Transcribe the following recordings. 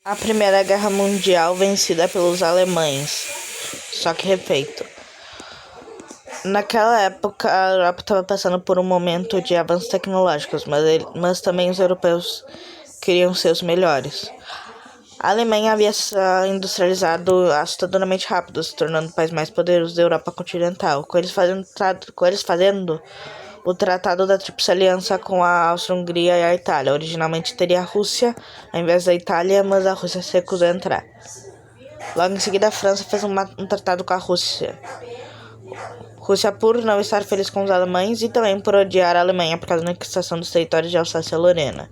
A Primeira Guerra Mundial vencida pelos alemães, só que refeito. Naquela época, a Europa estava passando por um momento de avanços tecnológicos, mas também os europeus queriam ser os melhores. A Alemanha havia se industrializado assustadoramente rápido, se tornando o país mais poderoso da Europa continental, com eles fazendo o Tratado da Tríplice Aliança com a Áustria-Hungria e a Itália. Originalmente teria a Rússia ao invés da Itália, mas a Rússia se recusou a entrar. Logo em seguida, a França fez um tratado com a Rússia. Rússia por não estar feliz com os alemães e também por odiar a Alemanha por causa da anexação dos territórios de Alsácia-Lorena.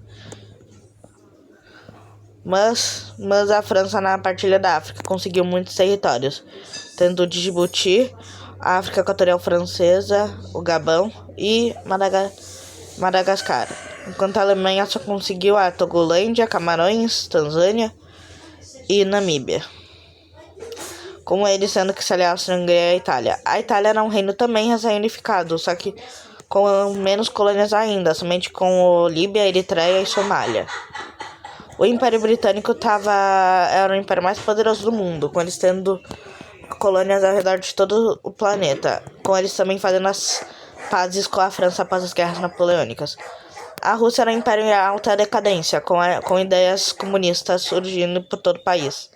Mas a França, na partilha da África, conseguiu muitos territórios, tendo Djibouti, a África Equatorial Francesa, o Gabão e Madagascar, enquanto a Alemanha só conseguiu a Togolândia, Camarões, Tanzânia e Namíbia, com eles sendo que se aliaram a Áustria-Hungria e a Itália. A Itália era um reino também recém-unificado, só que com menos colônias ainda, somente com Líbia, Eritreia e Somália. O Império Britânico era o império mais poderoso do mundo, com eles tendo colônias ao redor de todo o planeta, com eles também fazendo as pazes com a França após as guerras napoleônicas. A Rússia era um império em alta decadência, com ideias comunistas surgindo por todo o país.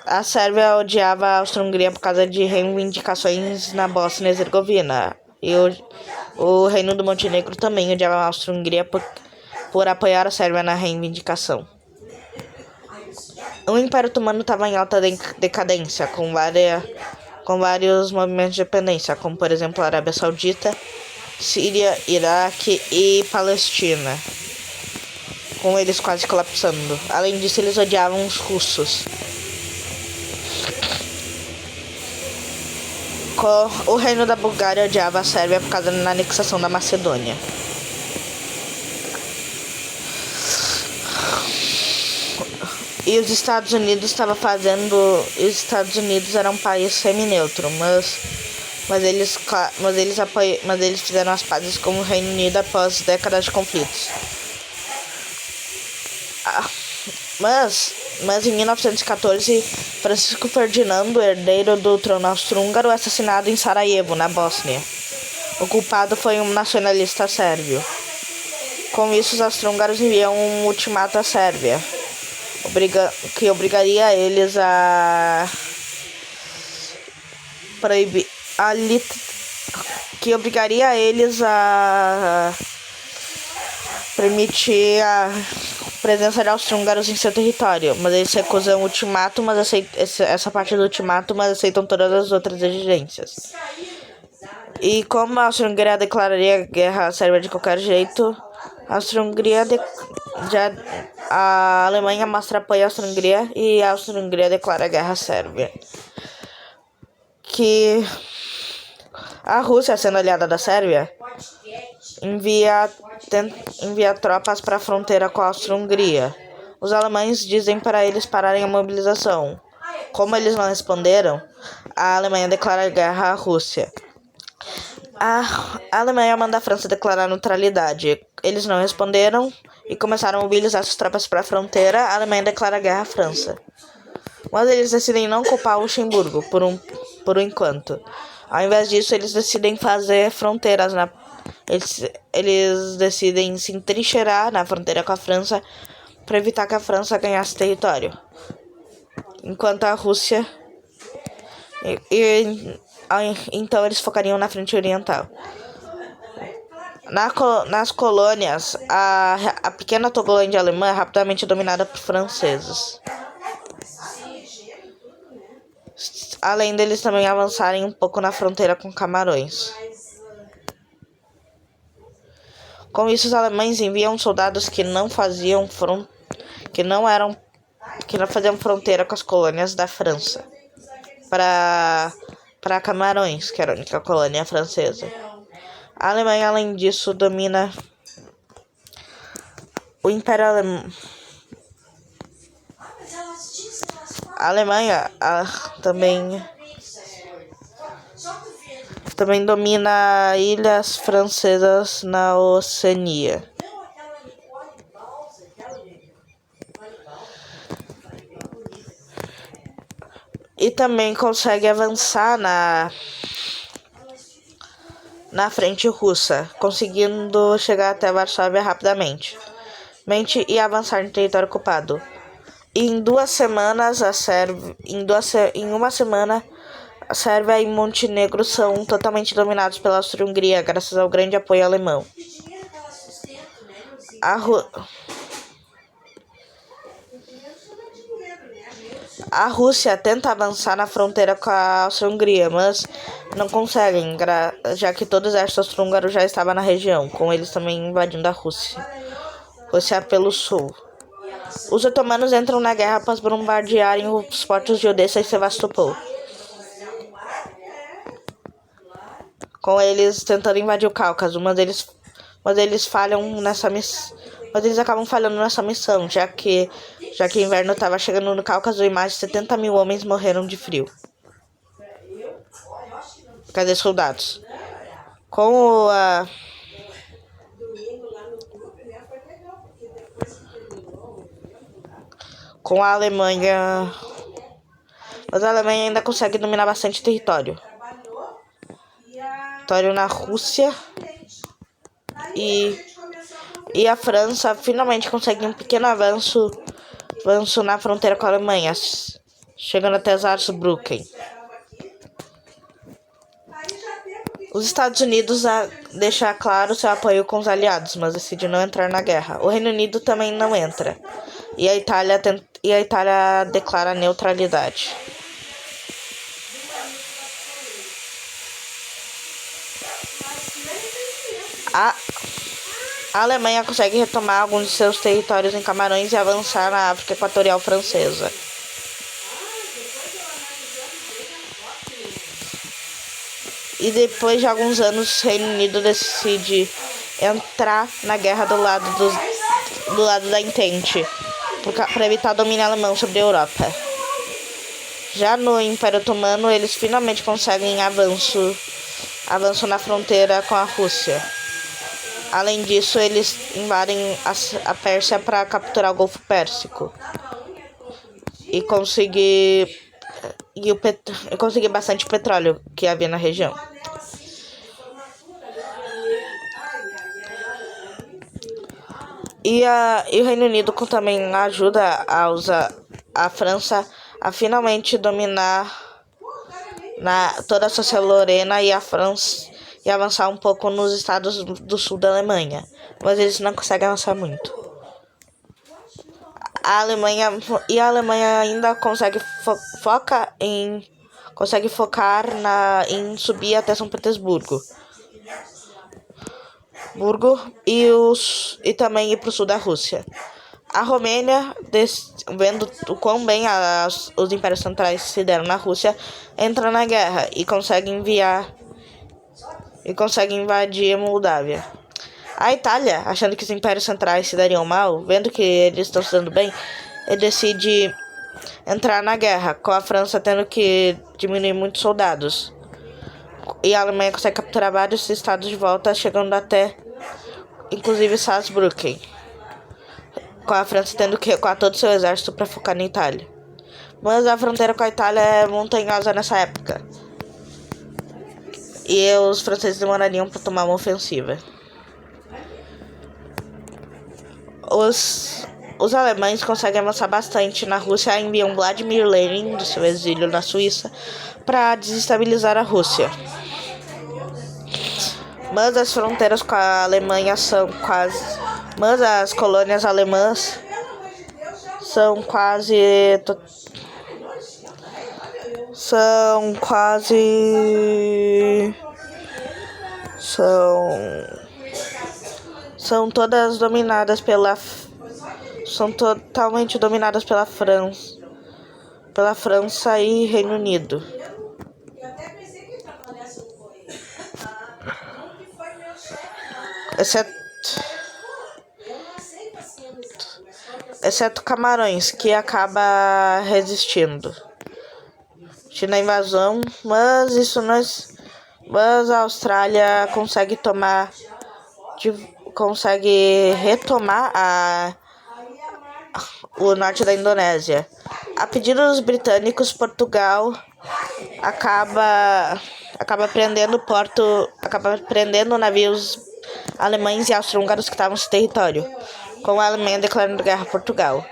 A Sérvia odiava a Áustria-Hungria por causa de reivindicações na Bósnia e Herzegovina, e o Reino do Montenegro também odiava a Áustria-Hungria por apoiar a Sérvia na reivindicação. O Império Otomano estava em alta decadência, com vários movimentos de independência, como por exemplo a Arábia Saudita, Síria, Iraque e Palestina, com eles quase colapsando. Além disso, eles odiavam os russos. O Reino da Bulgária odiava a Sérvia por causa da anexação da Macedônia. E os Estados Unidos eram um país semi-neutro, mas eles fizeram as pazes com o Reino Unido após décadas de conflitos. Mas em 1914, Francisco Ferdinando, herdeiro do trono austro-húngaro, é assassinado em Sarajevo, na Bósnia. O culpado foi um nacionalista sérvio. Com isso, os austro-húngaros enviam um ultimato à Sérvia, que obrigaria eles a permitir a presença de austro-húngaros em seu território, mas eles recusam o ultimato, essa parte do ultimato, mas aceitam todas as outras exigências. E como a Áustria-Hungria declararia guerra à Sérvia de qualquer jeito, a Alemanha mostra apoio à Áustria-Hungria e a Áustria-Hungria declara guerra à Sérvia. Que a Rússia, sendo aliada da Sérvia, envia tropas para a fronteira com a Áustria-Hungria. Os alemães dizem para eles pararem a mobilização. Como eles não responderam, a Alemanha declara guerra à Rússia. A Alemanha manda a França declarar neutralidade. Eles não responderam e começaram a mobilizar suas tropas para a fronteira. A Alemanha declara guerra à França. Mas eles decidem não ocupar Luxemburgo por um enquanto. Ao invés disso, eles decidem fazer fronteiras. Eles decidem se entrincheirar na fronteira com a França para evitar que a França ganhasse território. Enquanto a Rússia... Então eles focariam na frente oriental. Nas colônias, a pequena Togolândia alemã é rapidamente dominada por franceses. Além deles também avançarem um pouco na fronteira com Camarões. Com isso, os alemães enviam soldados que não faziam fronteira com as colônias da França para Camarões, que era a única colônia francesa. A Alemanha, além disso, domina o Império Alemão. A Alemanha também domina ilhas francesas na Oceania. e também consegue avançar na frente russa, conseguindo chegar até Varsóvia rapidamente e avançar no território ocupado. E em 2 semanas, em uma semana, a Sérvia e Montenegro são totalmente dominados pela Áustria-Hungria, graças ao grande apoio alemão. A Rússia tenta avançar na fronteira com a Áustria-Hungria, mas não conseguem, já que todo o exército austro-húngaro já estava na região, com eles também invadindo a Rússia pelo sul. Os otomanos entram na guerra após bombardearem os portos de Odessa e Sevastopol, com eles tentando invadir o Cáucaso, mas eles falham nessa missão. Mas eles acabam falhando nessa missão, já que o inverno estava chegando no Cáucaso e mais de 70 mil homens morreram de frio. Cadê soldados? Com a Alemanha... Mas a Alemanha ainda consegue dominar bastante território na Rússia. E a França finalmente consegue um pequeno avanço na fronteira com a Alemanha, chegando até Saarbrücken. Os Estados Unidos deixam claro seu apoio com os aliados, mas decide não entrar na guerra. O Reino Unido também não entra. E a Itália declara neutralidade. A Alemanha consegue retomar alguns de seus territórios em Camarões e avançar na África Equatorial Francesa. E depois de alguns anos, o Reino Unido decide entrar na guerra do lado da Entente, para evitar o domínio alemão sobre a Europa. Já no Império Otomano, eles finalmente conseguem avanço na fronteira com a Rússia. Além disso, eles invadem a Pérsia para capturar o Golfo Pérsico e conseguir bastante petróleo que havia na região. E o Reino Unido também ajuda a França a finalmente dominar toda a Alsácia-Lorena e a França e avançar um pouco nos estados do sul da Alemanha, mas eles não conseguem avançar muito. A Alemanha ainda consegue focar em subir até São Petersburgo e também ir para o sul da Rússia. A Romênia, vendo o quão bem os impérios centrais se deram na Rússia, entra na guerra e consegue invadir a Moldávia. A Itália, achando que os impérios centrais se dariam mal, vendo que eles estão se dando bem, decide entrar na guerra, com a França tendo que diminuir muitos soldados. E a Alemanha consegue capturar vários estados de volta, chegando até, inclusive, Saarbrücken, com a França tendo que recuar todo o seu exército para focar na Itália. Mas a fronteira com a Itália é montanhosa nessa época, e os franceses demorariam para tomar uma ofensiva. Os alemães conseguem avançar bastante na Rússia e enviam Vladimir Lenin do seu exílio na Suíça para desestabilizar a Rússia. Mas as fronteiras com a Alemanha mas as colônias alemãs são quase são todas dominadas são totalmente dominadas pela França e Reino Unido. Exceto Camarões, que acaba resistindo na invasão, mas a Austrália consegue retomar o norte da Indonésia. A pedido dos britânicos, Portugal acaba prendendo navios alemães e austro-húngaros que estavam nesse território, com a Alemanha declarando guerra a Portugal.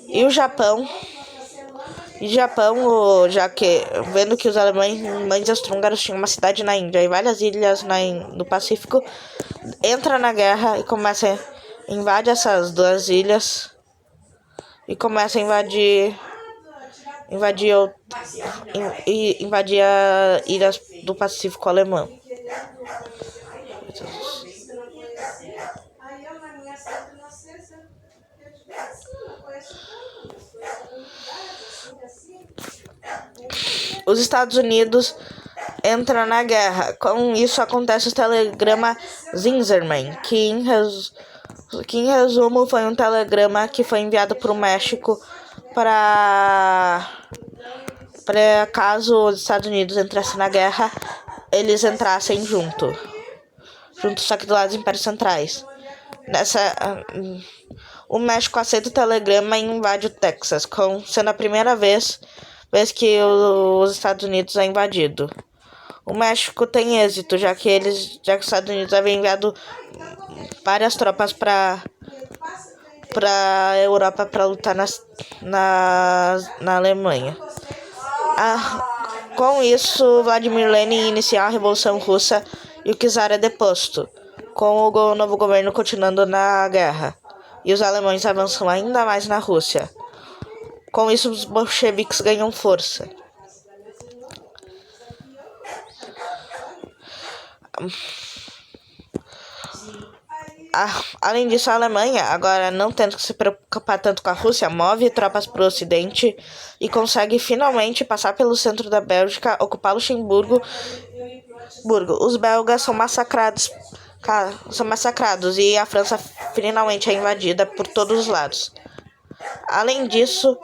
E o Japão, já que vendo que os alemães e austro-húngaros tinham uma cidade na Índia e várias ilhas no Pacífico, entra na guerra e começa a invadir essas duas ilhas e começa a invadir a ilhas do Pacífico alemão. Os Estados Unidos entram na guerra. Com isso acontece o telegrama Zinzerman, que em resumo foi um telegrama que foi enviado para o México para caso os Estados Unidos entrassem na guerra, eles entrassem junto só que do lado dos Impérios Centrais. O México aceita o telegrama e invade o Texas, sendo a primeira vez que os Estados Unidos é invadido. O México tem êxito, já que os Estados Unidos haviam enviado várias tropas para a Europa para lutar na Alemanha. Com isso, Vladimir Lenin inicia a Revolução Russa e o czar é deposto, com o novo governo continuando na guerra. E os alemães avançam ainda mais na Rússia. Com isso, os bolcheviques ganham força. Além disso, a Alemanha, agora não tendo que se preocupar tanto com a Rússia, move tropas para o ocidente e consegue finalmente passar pelo centro da Bélgica, ocupar Luxemburgo. Os belgas são massacrados e a França finalmente é invadida por todos os lados. Além disso,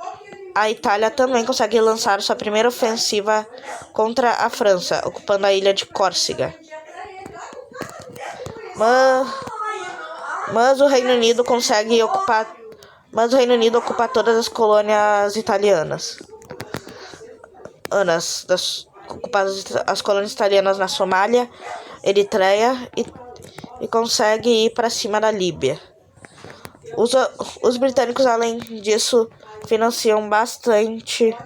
a Itália também consegue lançar sua primeira ofensiva contra a França, ocupando a ilha de Córcega. Mas o Reino Unido ocupa todas as colônias italianas. Ocupa as colônias italianas na Somália, Eritreia e consegue ir para cima da Líbia. Os britânicos, além disso, financiam bastante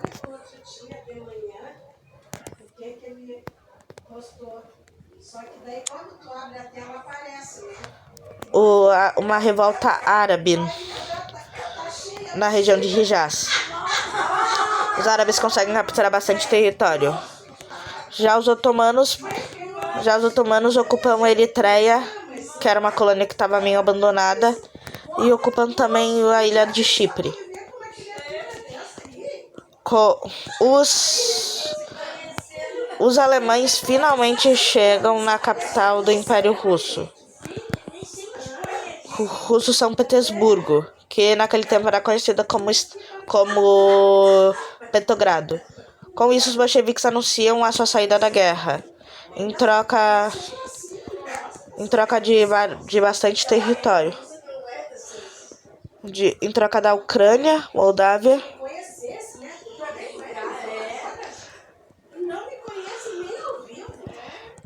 uma revolta árabe na região de Hijaz. Os árabes conseguem capturar bastante território. Já os otomanos ocupam Eritreia, que era uma colônia que estava meio abandonada, e ocupam também a ilha de Chipre. Os alemães finalmente chegam na capital do Império Russo. São Petersburgo, que naquele tempo era conhecida como Petrogrado. Com isso, os bolcheviques anunciam a sua saída da guerra, em troca de bastante território. Em troca da Ucrânia, Moldávia,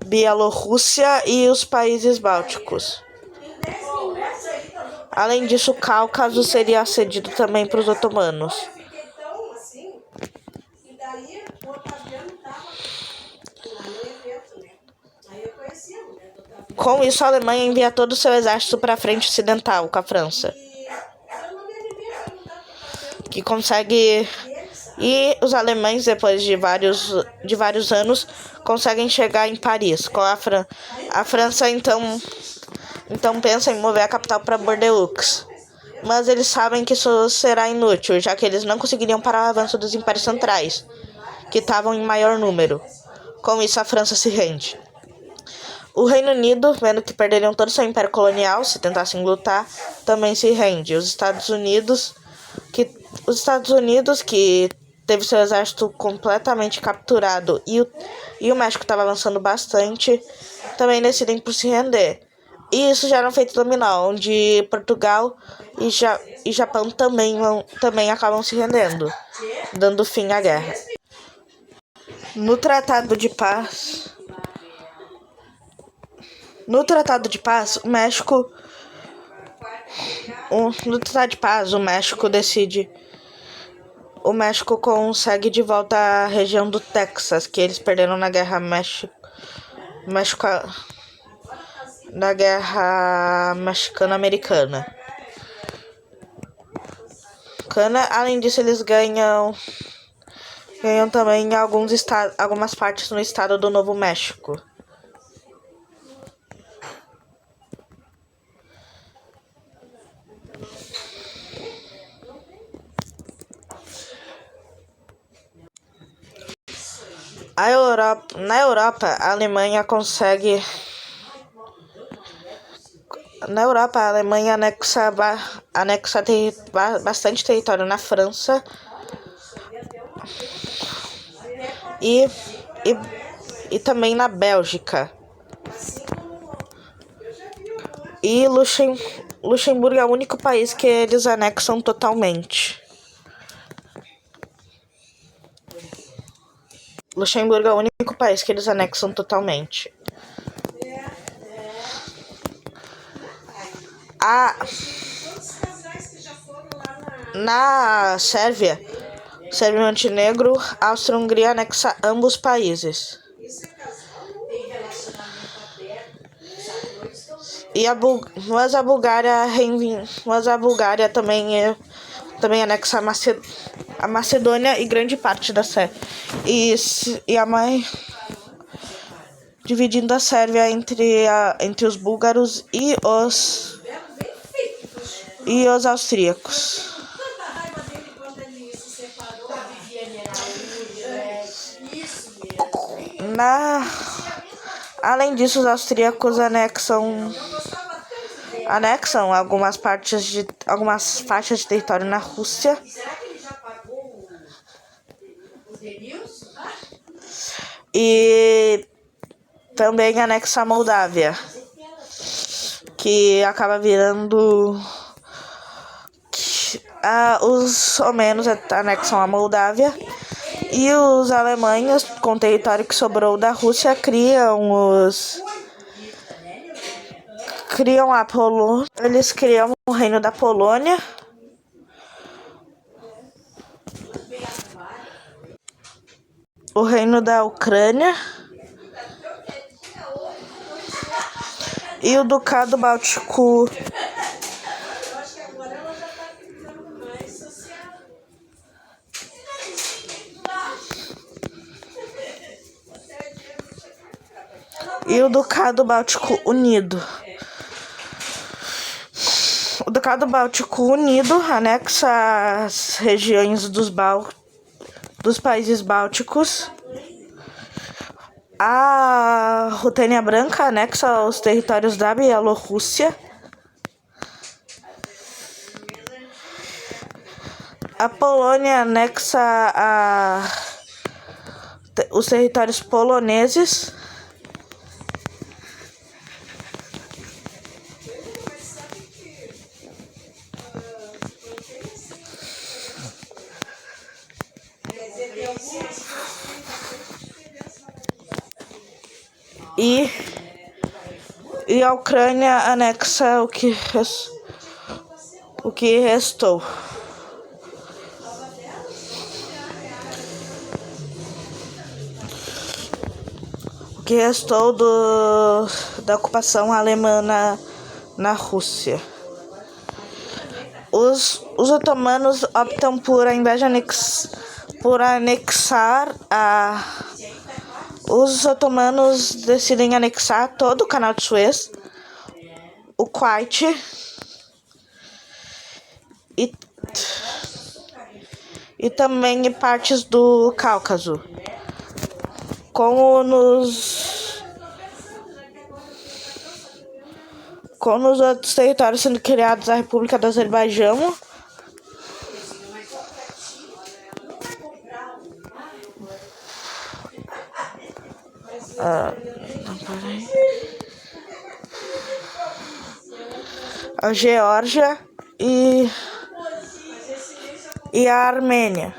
Bielorrússia e os países bálticos. Além disso, o Cáucaso seria cedido também para os otomanos. Com isso, a Alemanha envia todo o seu exército para a frente ocidental com a França, que consegue. E os alemães, depois de vários anos, conseguem chegar em Paris. Com a França, então pensa em mover a capital para Bordeaux. Mas eles sabem que isso será inútil, já que eles não conseguiriam parar o avanço dos impérios centrais, que estavam em maior número. Com isso, a França se rende. O Reino Unido, vendo que perderiam todo o seu império colonial se tentassem lutar, também se rende. Os Estados Unidos, que teve seu exército completamente capturado e o México estava avançando bastante, também decidem por se render. E isso gera um efeito dominó, onde Portugal e Japão também acabam se rendendo. dando fim à guerra. No Tratado de Paz, o México consegue de volta a região do Texas, que eles perderam na Guerra na Guerra Mexicano-Americana. Além disso, eles ganham também algumas partes no estado do Novo México. Na Europa, a Alemanha anexa bastante território na França e também na Bélgica. E Luxemburgo é o único país que eles anexam totalmente. Na Sérvia e Montenegro, a Áustria-Hungria anexa ambos países. Mas a Bulgária também anexa a Macedônia e grande parte da Sérvia. Dividindo a Sérvia entre os búlgaros e os austríacos. Além disso, os austríacos anexam algumas faixas de território na Rússia. E também anexa a Moldávia, que acaba virando os romenos anexam a Moldávia e os alemães, com o território que sobrou da Rússia, criam a Polônia. Eles criam o Reino da Polônia. O Reino da Ucrânia e o Ducado Báltico. Unido. O Ducado Báltico Unido anexa as regiões dos países bálticos. A Rutênia Branca anexa os territórios da Bielorrússia. A Polônia anexa os territórios poloneses. E a Ucrânia anexa o que restou. O que restou da ocupação alemã na Rússia. Os otomanos optam os otomanos decidem anexar todo o Canal de Suez, o Kuwait e também partes do Cáucaso. Com nos outros territórios sendo criados a República do Azerbaijão, a Geórgia e a Armênia.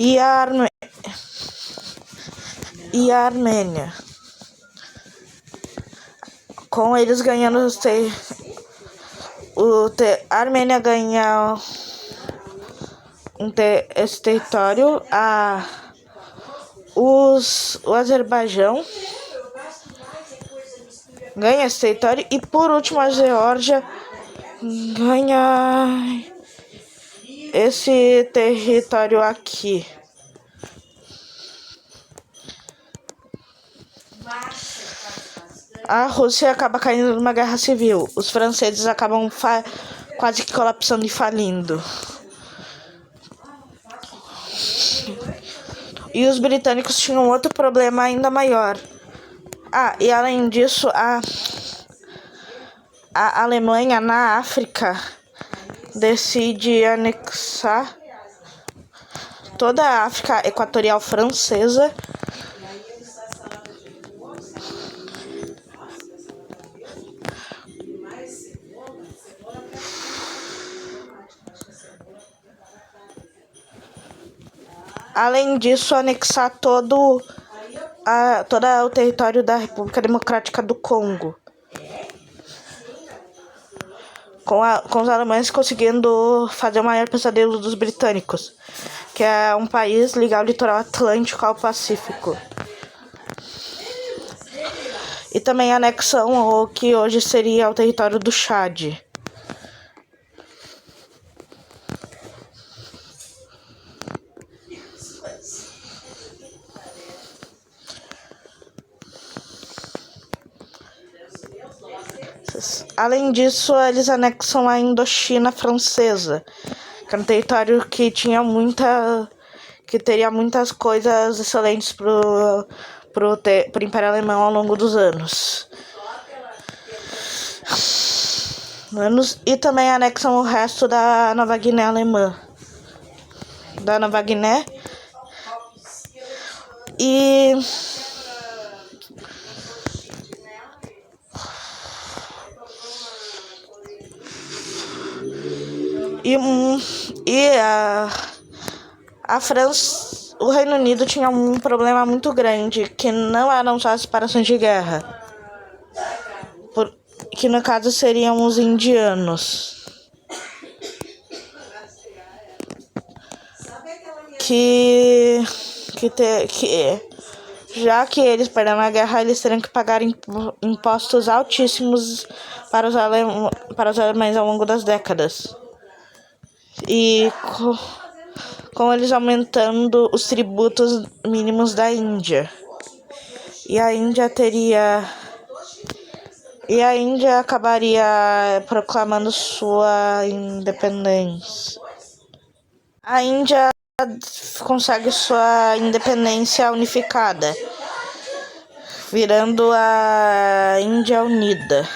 e a Armênia. Com eles ganhando a Armênia ganha esse território, o Azerbaijão ganha esse território e por último a Geórgia ganha esse território aqui. A Rússia acaba caindo numa guerra civil. Os franceses acabam quase que colapsando e falindo. E os britânicos tinham outro problema ainda maior. E além disso, a Alemanha na África decide anexar toda a África equatorial francesa. Além disso, anexar todo o território da República Democrática do Congo. Com os alemães conseguindo fazer o maior pesadelo dos britânicos, que é um país ligar o litoral atlântico ao Pacífico. E também anexam o que hoje seria o território do Chad. Além disso, eles anexam a Indochina francesa, que é um território que teria muitas coisas excelentes pro Império Alemão ao longo dos anos. E também anexam o resto da Nova Guiné alemã. Da Nova Guiné. E a França, o Reino Unido tinha um problema muito grande, que não eram só as separações de guerra, que no caso seriam os indianos, que já que eles perderam a guerra, eles teriam que pagar impostos altíssimos para os alemães ao longo das décadas. E com eles aumentando os tributos mínimos da Índia. E a Índia acabaria proclamando sua independência. A Índia consegue sua independência unificada, virando a Índia Unida.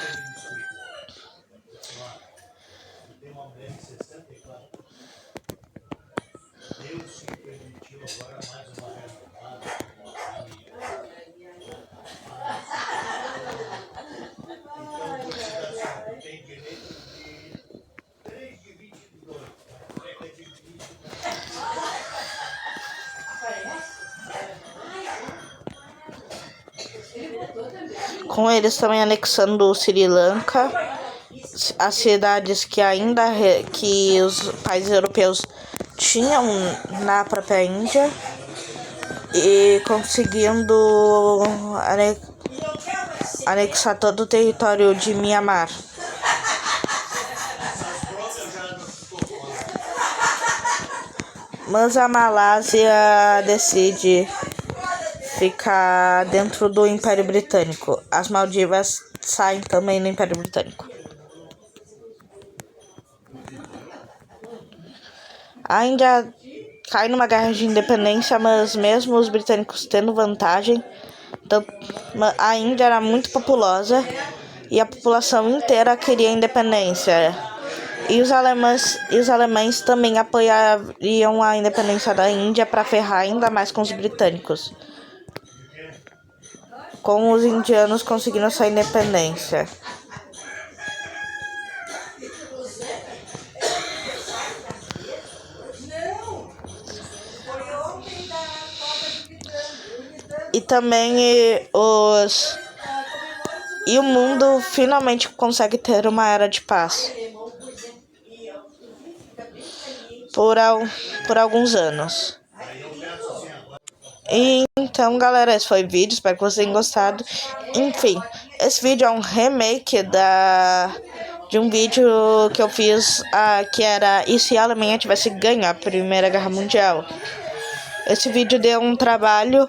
Com eles também anexando o Sri Lanka, as cidades que os países europeus tinham na própria Índia, e conseguindo anexar todo o território de Myanmar. Mas a Malásia decide ficar dentro do Império Britânico. As Maldivas saem também do Império Britânico. A Índia cai numa guerra de independência, mas mesmo os britânicos tendo vantagem, a Índia era muito populosa e a população inteira queria independência. E os alemães também apoiariam a independência da Índia para ferrar ainda mais com os britânicos, com os indianos conseguindo sua independência. E também o mundo finalmente consegue ter uma era de paz. Por alguns anos. E então, galera, esse foi o vídeo. Espero que vocês tenham gostado. Enfim, esse vídeo é um remake de um vídeo que eu fiz que era e se a Alemanha tivesse ganho a Primeira Guerra Mundial. Esse vídeo deu um trabalho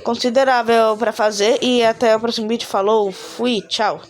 considerável para fazer. E até o próximo vídeo. Falou, fui, tchau.